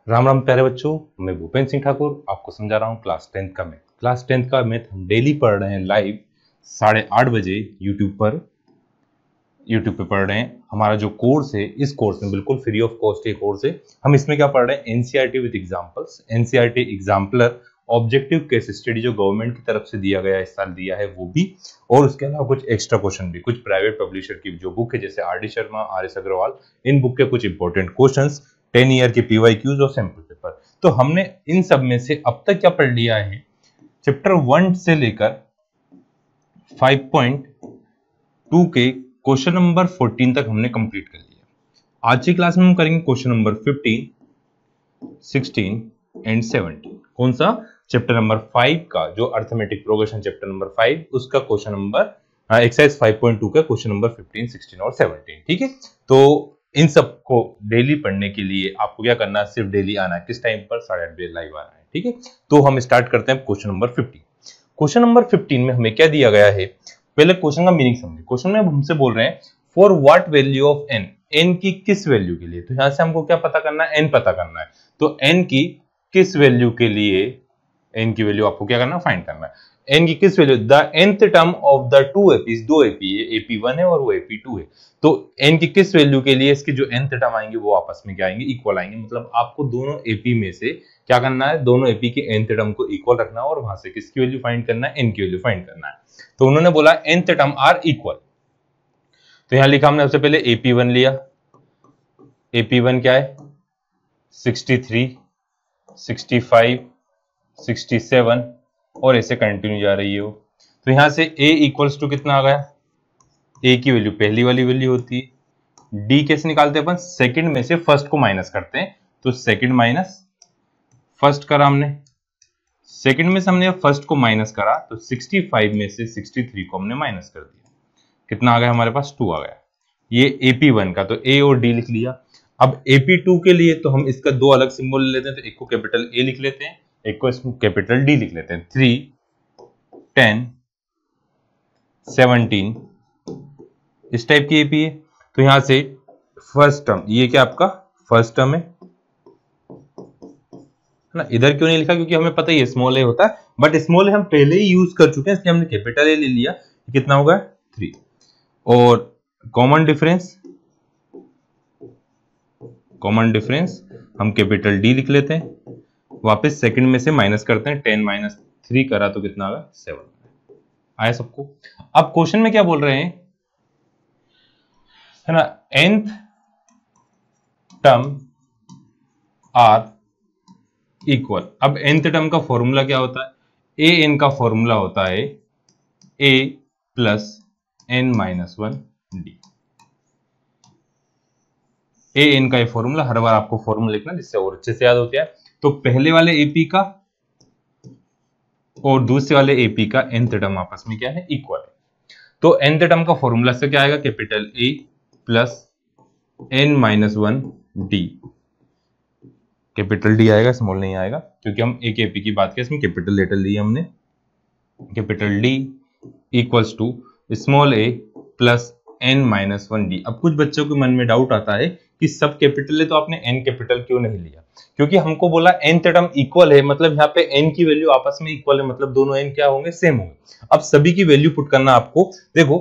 राम राम प्यारे बच्चों, मैं भूपेंद्र सिंह ठाकुर आपको समझा रहा हूँ क्लास 10th का मैथ। क्लास 10th का मैथ हम डेली पढ़ रहे हैं लाइव 8:30 बजे यूट्यूब पे पढ़ रहे हैं। हमारा जो कोर्स है, इस कोर्स में बिल्कुल फ्री ऑफ कॉस्ट ये कोर्स है। हम इसमें क्या पढ़ रहे हैं? NCERT with examples, NCERT exemplar objective case study जो गवर्नमेंट की तरफ से दिया गया, इस साल दिया है वो भी, और उसके अलावा कुछ एक्स्ट्रा क्वेश्चन भी, कुछ प्राइवेट पब्लिशर की जो बुक है जैसे आर.डी. शर्मा, आर.एस. अग्रवाल, इन बुक के कुछ इंपॉर्टेंट क्वेश्चंस, 10 ईयर के पीवाईक्यूज और सैंपल पेपर। तो हमने इन सब में से अब तक क्या पढ़ लिया है? चैप्टर 1 से लेकर 5.2 के क्वेश्चन नंबर 14 तक हमने कंप्लीट कर लिया। आज की क्लास में हम करेंगे क्वेश्चन नंबर 15, 16 एंड 17। कौन सा? चैप्टर नंबर 5 का, जो अर्थमेटिक प्रोग्रेशन चैप्टर नंबर 5, उसका क्वेश्चन नंबर एक्सरसाइज 5.2 का क्वेश्चन नंबर 15, 16 और 17। ठीक है, तो इन सब को डेली पढ़ने के लिए आपको क्या करना है? सिर्फ डेली आना है। किस टाइम पर? 8:30 बजे लाइव आना है। ठीक है, तो हम स्टार्ट करते हैं क्वेश्चन नंबर 15। क्वेश्चन नंबर 15 में हमें क्या दिया गया है? पहले क्वेश्चन का मीनिंग समझिए। क्वेश्चन में हमसे बोल रहे हैं for what value of N, N की किस वैल्यू के लिए। तो यहां से हमको क्या पता करना है? एन पता करना है। तो एन की किस वैल्यू के लिए, एन की वैल्यू आपको क्या करना है? फाइंड करना है। एन की किस value, the nth term of the two APs, दो एपी है, AP1 है और वो AP2 है। तो एन की किस वैल्यू के लिए इसके जो nth टर्म आएंगे वो आपस में क्या आएंगे? इक्वल आएंगे। मतलब आपको दोनों एपी में से क्या करना है? दोनों एपी के nth टर्म को इक्वल रखना है और वहां से किसकी वैल्यू फाइंड करना है? एन की वैल्यू फाइंड करना है। तो उन्होंने बोला nth टर्म आर इक्वल। तो यहां लिखा हमने सबसे पहले AP1 लिया। AP1 क्या है? 63, 65, 67 और ऐसे कंटिन्यू जा रही है वो। तो यहां से a इक्वल्स टू कितना आ गया? a की वैल्यू पहली वाली वैल्यू होती है। d कैसे निकालते हैं अपन? सेकंड में से फर्स्ट को माइनस करते हैं। तो सेकंड माइनस फर्स्ट करा हमने, सेकंड में से हमने फर्स्ट को माइनस करा तो 65 में से 63 को हमने माइनस कर दिया। कितना आ गया हमारे पास? 2 आ गया। ये AP1 का, तो a और d लिख लिया। अब AP2 के लिए तो हम इसका दो अलग सिंबल ले लेते हैं। तो एक को कैपिटल A लिख लेते हैं, एक को इसमें कैपिटल D लिख लेते हैं। 3, 10, 17 इस टाइप की एपी है। तो यहां से फर्स्ट टर्म, ये क्या आपका फर्स्ट टर्म है ना। इधर क्यों नहीं लिखा? क्योंकि हमें पता ही है स्मॉल ए होता है, बट स्मॉल ए हम पहले ही यूज कर चुके हैं, इसलिए हमने कैपिटल ए ले लिया। कितना होगा? 3। और कॉमन डिफरेंस हम कैपिटल डी लिख लेते हैं। वापस सेकंड में से माइनस करते हैं, 10 माइनस 3 करा तो कितना आएगा? 7 आया सबको। अब क्वेश्चन में क्या बोल रहे हैं, है ना, nth टर्म आर इक्वल। अब nth टर्म का फॉर्मूला क्या होता है? an का फॉर्मूला होता है a plus n minus 1 D. an का ये फॉर्मूला हर बार आपको फॉर्मूला लिखना, जिससे और अच्छे से याद होता है। तो पहले वाले एपी का और दूसरे वाले एपी का nth टर्म आपस में क्या है? इक्वल है। तो nth टर्म का फॉर्मूला से क्या आएगा? Capital A plus n minus 1 D. Capital D आएगा, स्मॉल नहीं आएगा, क्योंकि हम एक एपी की बात करें, इसमें कैपिटल लेटर लिए हमने। Capital D equals to small a plus n minus 1 D. अब कुछ बच्चों के मन में डाउट आता है कि सब कैपिटल है तो आपने n कैपिटल क्यों नहीं लिया? क्योंकि हमको बोला nth टर्म इक्वल है, मतलब यहाँ पे n की वैल्यू आपस में इक्वल है, मतलब दोनों n क्या होंगे? सेम होंगे। अब सभी की वैल्यू पुट करना आपको। देखो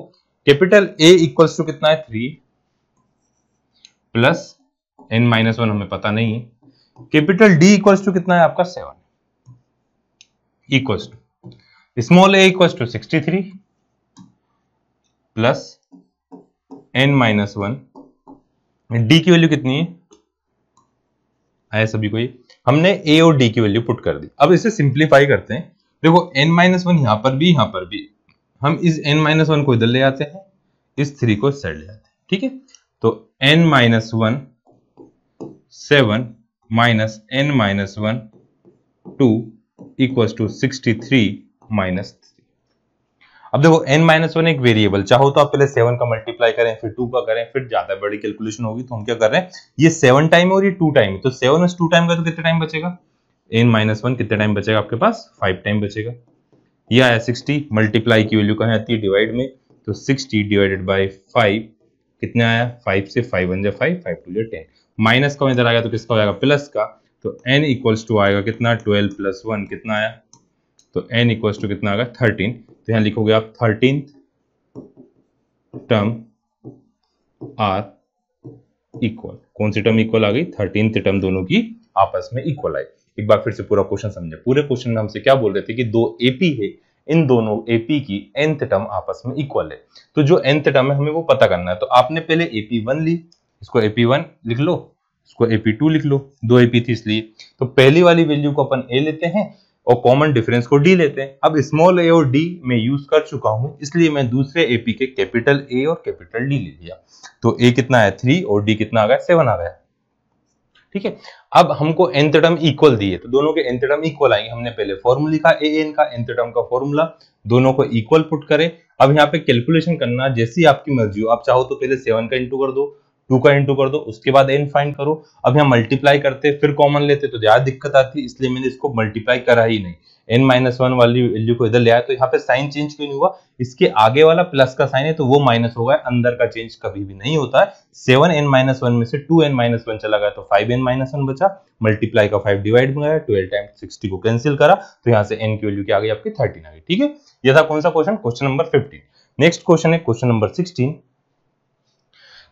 कैपिटल A इक्वल्स टू कितना है? 3 प्लस n माइनस 1 हमें पता नहीं है। कैपिटल D इक्वल्स टू कितना है आपका? 7 equals to small a equals to 63 plus n minus 1। D की वैल्यू कितनी है? आया सभी को? ये हमने a और d की वैल्यू पुट कर दी। अब इसे सिंप्लीफाई करते हैं। देखो n माइनस 1 यहां पर भी, यहां पर भी, हम इस n माइनस 1 को इधर ले आते हैं, इस 3 को इस साइड ले आते हैं। ठीक है, तो n minus 1 7 minus n minus 1 2 equals to 63 minus 3। अब देखो n माइनस 1 एक वेरिएबल, चाहो तो आप पहले 7 का मल्टीप्लाई करें, फिर 2 का करें, फिर ज्यादा बड़ी कैलकुलेशन होगी। तो हम क्या कर रहे हैं, ये 7 टाइम और ये 2 टाइम है, तो 7 और 2 टाइम का तो कितना टाइम बचेगा? n माइनस 1 कितना टाइम बचेगा आपके पास? 5 टाइम बचेगा। ये आया 60। मल्टीप्लाई की वैल्यू कहाँ आती है? डिवाइड में। तो 60 डिवाइडेड बाई 5 कितना आया? 5 से 5 1 जा 5, 5 2 जा 10। माइनस का इधर आ गया तो किसका हो जाएगा? प्लस का। तो n इक्वल्स टू आएगा कितना 12 प्लस 1 कितना आया, तो n इक्वल्स टू कितना आएगा 13। तो यहाँ लिखोगे आप 13th टर्म आर इक्वल, कौन सी टर्म इक्वल आ गई, 13th टर्म दोनों की आपस में इक्वल आई। एक बार फिर से पूरा क्वेश्चन समझे। पूरे क्वेश्चन में हमसे क्या बोल रहे थे कि दो एपी है, इन दोनों एपी की nth टर्म आपस में इक्वल है, तो जो nth टर्म है हमें वो पता करना है। तो आपने पहले AP1 ली, इसको AP1 लिख लो, इसको AP2 लिख लो, दो एपी थी इसलिए। तो पहली वाली वैल्यू को अपन a लेते हैं और कॉमन डिफरेंस को d लेते हैं। अब स्मॉल a और d मैं यूज कर चुका हूं, इसलिए मैं दूसरे एपी के कैपिटल A और कैपिटल D ले लिया। तो a कितना है 3 और d कितना आ गया 7 आ गया। ठीक है, अब हमको nth टर्म इक्वल दी है, तो दोनों के nth टर्म इक्वल आएंगे। हमने पहले फॉर्मूला लिखा an का, nth टर्म का फॉर्मूला, दोनों को इक्वल पुट करें। अब यहाँ पे कैलकुलेशन करना जैसी आपकी मर्जी हो, आप चाहो तो पहले 7 का इंटू कर दो, 2 का इंटू कर दो, उसके बाद n फाइंड करो। अब यहाँ मल्टीप्लाई करते फिर कॉमन लेते तो ज्यादा दिक्कत आती, इसलिए मैंने इसको मल्टीप्लाई करा ही नहीं, n-1 वाली वैल्यू को इधर ले आया। तो यहाँ पे साइन चेंज क्यों नहीं हुआ, इसके आगे वाला प्लस का साइन है तो वो माइनस होगा, अंदर का चेंज कभी भी नहीं होता है। 7n-1 में से 2n-1 चला गया तो 5n-1 बचा, मल्टीप्लाई का 5 डिवाइड में गया, 12 टाइम्स 60 को कैंसिल करा, तो यहाँ से n की वैल्यू क्या आ गई आपकी 13 आ गई। ठीक है, ये था कौन सा question, question number 15। Next question है क्वेश्चन नंबर 16।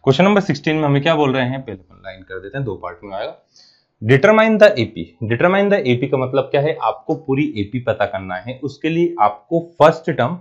क्वेश्चन नंबर 16 में हमें क्या बोल रहे हैं, पहले अपन लाइन कर देते हैं, दो पार्ट में आएगा। Determine the AP. Determine the AP का मतलब क्या है, आपको पूरी एपी पता करना है, उसके लिए आपको फर्स्ट टर्म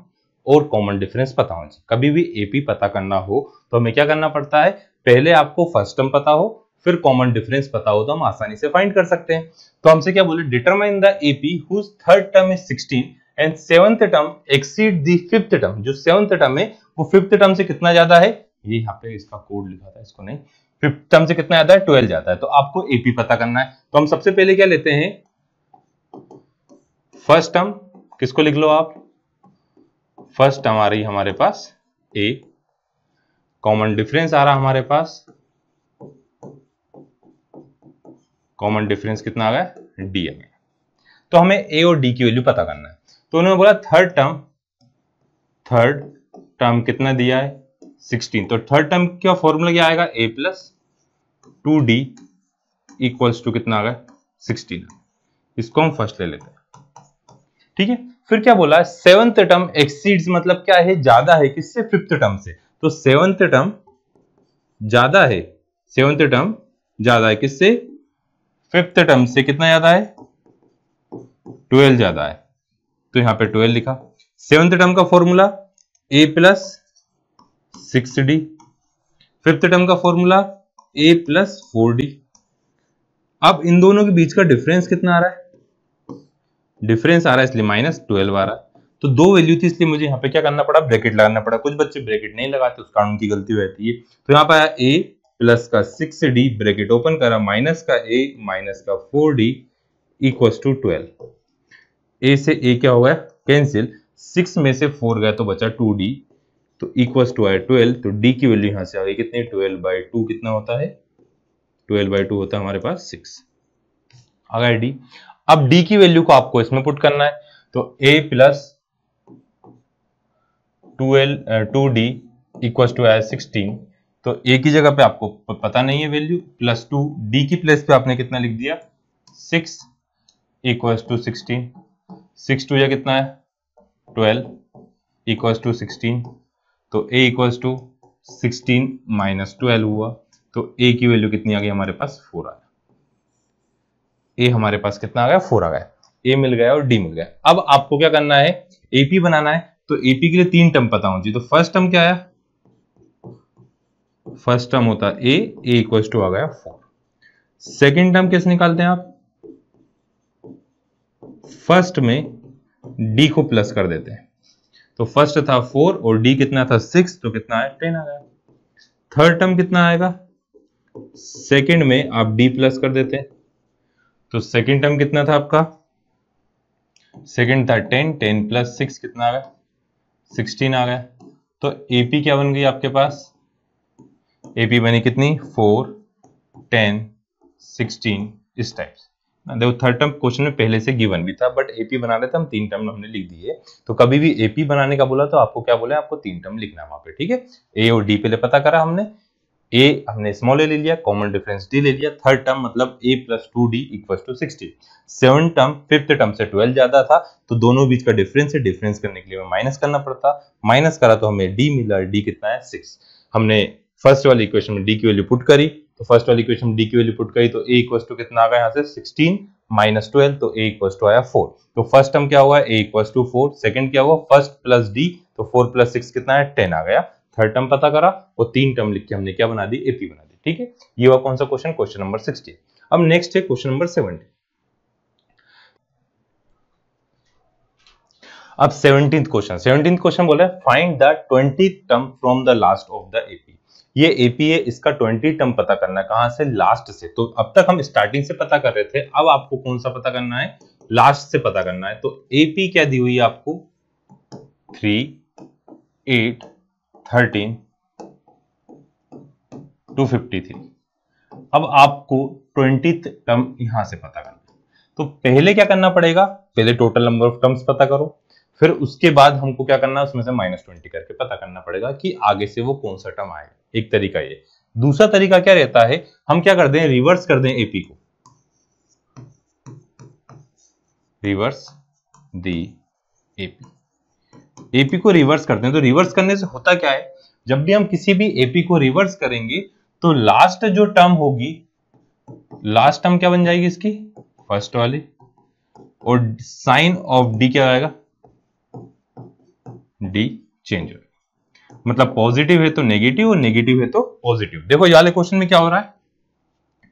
और कॉमन डिफरेंस पता होना चाहिए। कभी भी एपी पता करना हो तो हमें क्या करना पड़ता है, पहले आपको फर्स्ट टर्म पता हो, फिर कॉमन डिफरेंस पता हो, तो हम आसानी से फाइंड कर सकते हैं। तो हमसे क्या बोले, determine the AP whose third term is 16 and seventh term exceed the fifth term. जो सेवंथ टर्म है वो फिफ्थ टर्म से कितना ज्यादा है, ये यहाँ पे इसका कोड लिखा था, इसको नहीं, फिफ्थ टर्म से कितना आता है 12 जाता है। तो आपको एपी पता करना है, तो हम सबसे पहले क्या लेते हैं, फर्स्ट टर्म, किसको लिख लो आप, फर्स्ट टर्म आ रही हमारे पास ए, कॉमन डिफरेंस आ रहा हमारे पास, कॉमन डिफरेंस कितना आ गया डी आ गया। तो हमें ए और डी की वैल्यू पता करना है। तो उन्होंने बोला थर्ड टर्म कितना दिया है 16, तो थर्ड टर्म का फॉर्मूला क्या आएगा, a plus 2d equals to कितना आ गया 16। इसको हम फर्स्ट ले लेते हैं। ठीक है, फिर क्या बोला है, सेवंथ टर्म एक्सीड्स, मतलब क्या है, ज्यादा है किससे, फिफ्थ टर्म से। तो सेवंथ टर्म ज्यादा है, सेवंथ टर्म ज्यादा है किससे, फिफ्थ टर्म से। कितना ज्यादा है 12 ज्यादा है, तो यहां पे 12 लिखा। सेवंथ टर्म का formula a plus 6d, fifth term का फॉर्मूला a प्लस 4d। अब इन दोनों के बीच का डिफरेंस कितना आ रहा है, डिफरेंस आ रहा है इसलिए -12 आ रहा है। तो दो वैल्यू थी इसलिए मुझे यहाँ पे क्या करना पड़ा, ब्रैकेट लगाना पड़ा। कुछ बच्चे ब्रैकेट नहीं लगाते, उस कारण उनकी गलती रहती है। तो यहाँ पे आया a प्लस का 6d, ब्रैकेट ओपन करा, माइनस का a माइनस का 4d इक्वल्स टू 12। a से a क्या हो गया कैंसिल, 6 में से 4 गया तो बचा 2d, तो इक्वल्स टू आया 12। तो d की वैल्यू यहां से आ गई कितनी, 12/2 कितना होता है, 12/2 होता है हमारे पास 6 आ गया d। अब d की वैल्यू को आपको इसमें पुट करना है, तो a plus 2d equals to आया 16। तो a की जगह पे आपको पता नहीं है वैल्यू, प्लस 2, d की प्लेस पे आपने कितना लिख दिया 6 इक्वल्स टू 16। 6 2 या कितना है 12 इक्वल्स टू 16। तो a इक्वल्स टू 16 माइनस 12 हुआ, तो a की वैल्यू कितनी आ गई हमारे पास 4 आ गया। a हमारे पास कितना आ गया 4 आ गया, a मिल गया और d मिल गया। अब आपको क्या करना है, ap बनाना है, तो ap के लिए 3 टर्म पता होना चाहिए। तो फर्स्ट टर्म क्या आया, फर्स्ट टर्म होता है a इक्वल्स टू आ गया 4। सेकेंड टर्म कैसे निकालते हैं आप, फर्स्ट में d को प्लस कर देते हैं। तो फर्स्ट था 4 और d कितना था 6, तो कितना है 10 आ गया। थर्ड टर्म कितना आएगा, सेकंड में आप d प्लस कर देते हैं, तो सेकंड टर्म कितना था आपका, सेकंड था 10, 10 प्लस 6 कितना आ गया 16 आ गया। तो AP क्या बन गई आपके पास, AP बनी कितनी 4, 10, 16 इस टाइप से। देखो थर्ड टर्म क्वेश्चन में पहले से गिवन भी था, बट एपी बना रहे थे हम, 3 टर्म हमने लिख दिए। तो कभी भी एपी बनाने का बोला तो आपको क्या बोले, आपको 3 टर्म लिखना है वहां पे। ठीक है, ए और डी पहले पता करा हमने, a हमने स्मॉल a ले लिया, कॉमन डिफरेंस d ले लिया, थर्ड टर्म मतलब a plus 2d equal to 16, seven term fifth term से 12 ज्यादा था तो दोनों बीच का डिफरेंस है, डिफरेंस करने के लिए हमें माइनस करना पड़ता, माइनस करा तो हमें d मिला, d कितना है 6। हमने फर्स्ट वाली इक्वेशन में d की वैल्यू पुट करी, तो फर्स्ट वाली इक्वेशन में d की वैल्यू पुट करी तो a इक्वल टू कितना आ गया यहाँ से 16 माइनस 12, तो a इक्वल टू आया 4। तो फर्स्ट टर्म क्या हुआ a इक्वल टू 4, सेकंड क्या हुआ फर्स्ट प्लस d, तो 4 प्लस 6 कितना है 10 आ गया। थर्ड टर्म पता करा, वो तीन टर्म लिख के हमने क्या बना दी एपी बना दी। ठीक है, ये हुआ कौन सा क्वेश्चन, क्वेश्चन नंबर 60। अब नेक्स्ट है क्वेश्चन नंबर 70। अब 17th क्वेश्चन बोला है find the 20th term from the last of the AP. ये एपी है, इसका 20 टर्म पता करना है, कहां से, लास्ट से। तो अब तक हम स्टार्टिंग से पता कर रहे थे, अब आपको कौन सा पता करना है, लास्ट से पता करना है। तो एपी क्या दी हुई है आपको 3, 8, 13, 253। अब आपको 20th टर्म यहां से पता करना है, तो पहले क्या करना पड़ेगा, पहले टोटल नंबर ऑफ टर्म्स पता करो, फिर उसके बाद हमको क्या करना है उसमें से -20 करके पता करना पड़ेगा कि आगे से वो कौन सा टर्म आएगा। एक तरीका ये। दूसरा तरीका क्या रहता है, हम क्या कर दें, रिवर्स कर दें एपी को, रिवर्स दी एपी, एपी को रिवर्स करते हैं। तो रिवर्स करने से होता क्या है, जब भी हम किसी भी एपी को रिवर्स करेंगे तो लास्ट जो टर्म होगी, लास्ट टर्म क्या बन जाएगी इसकी, फर्स्ट वाली, और साइन ऑफ डी क्या आएगा, डी चेंज हो जाएगा। मतलब पॉजिटिव है तो नेगेटिव और नेगेटिव है तो पॉजिटिव। देखो ये वाले क्वेश्चन में क्या हो रहा है,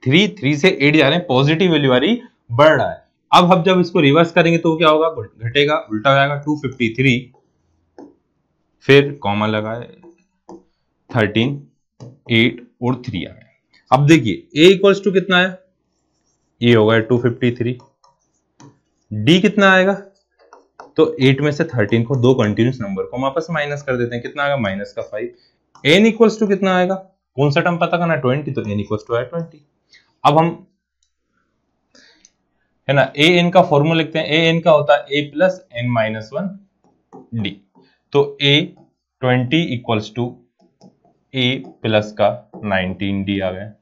3 से 8 जा रहे हैं, पॉजिटिव वैल्यू वाली बढ़ रहा है। अब हम जब इसको रिवर्स करेंगे तो क्या होगा, घटेगा, उल्टा हो जाएगा, 253, फिर कॉमा लगाए 13, 8 और 3 आ गया। अब देखिए a इक्वल्स टू कितना है, ये होगा 253, d कितना आएगा, तो 8 में से 13 को, दो कंटिन्यूस नंबर को हम आपस में माइनस कर देते हैं, कितना आएगा माइनस का 5। n इक्वल्स टू कितना आएगा, कौन सा टर्म पता करना है 20, तो n इक्वल्स टू आया 20। अब हम है ना a n का फॉर्मूला लिखते हैं, a n का होता है a plus n minus 1 d, तो a 20 equals to a plus का 19d आ गया।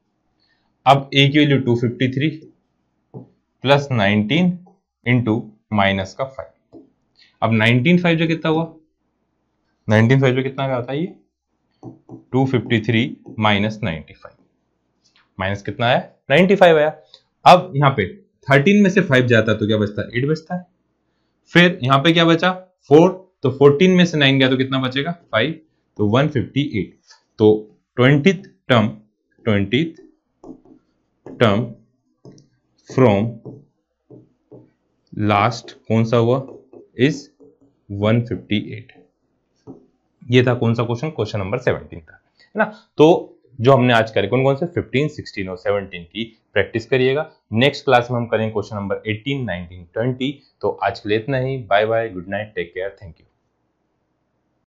अब a की वैल्यू 253 प्लस 19 इंटू माइनस का 5। अब 19 5 जो कितना हुआ, 19 5 जो कितना आता है, ये 253 माइनस 95, माइनस कितना आया 95 आया। अब यहाँ पे 13 में से 5 जाता है तो क्या बचता है, 8 बचता है। फिर यहाँ पे क्या बचा 4, तो 14 में से 9 गया तो कितना बचेगा 5, तो 158। तो 20th टर्म फ्रॉम लास्ट कौन सा हुआ, इज 158। ये था कौन सा क्वेश्चन, क्वेश्चन नंबर 17 था, है ना। तो जो हमने आज करे कौन कौन से 15, 16 और 17 की प्रैक्टिस करिएगा। नेक्स्ट क्लास में हम करेंगे क्वेश्चन नंबर 18, 19, 20। तो आज के लिए इतना ही, bye bye, good night, take care, thank you.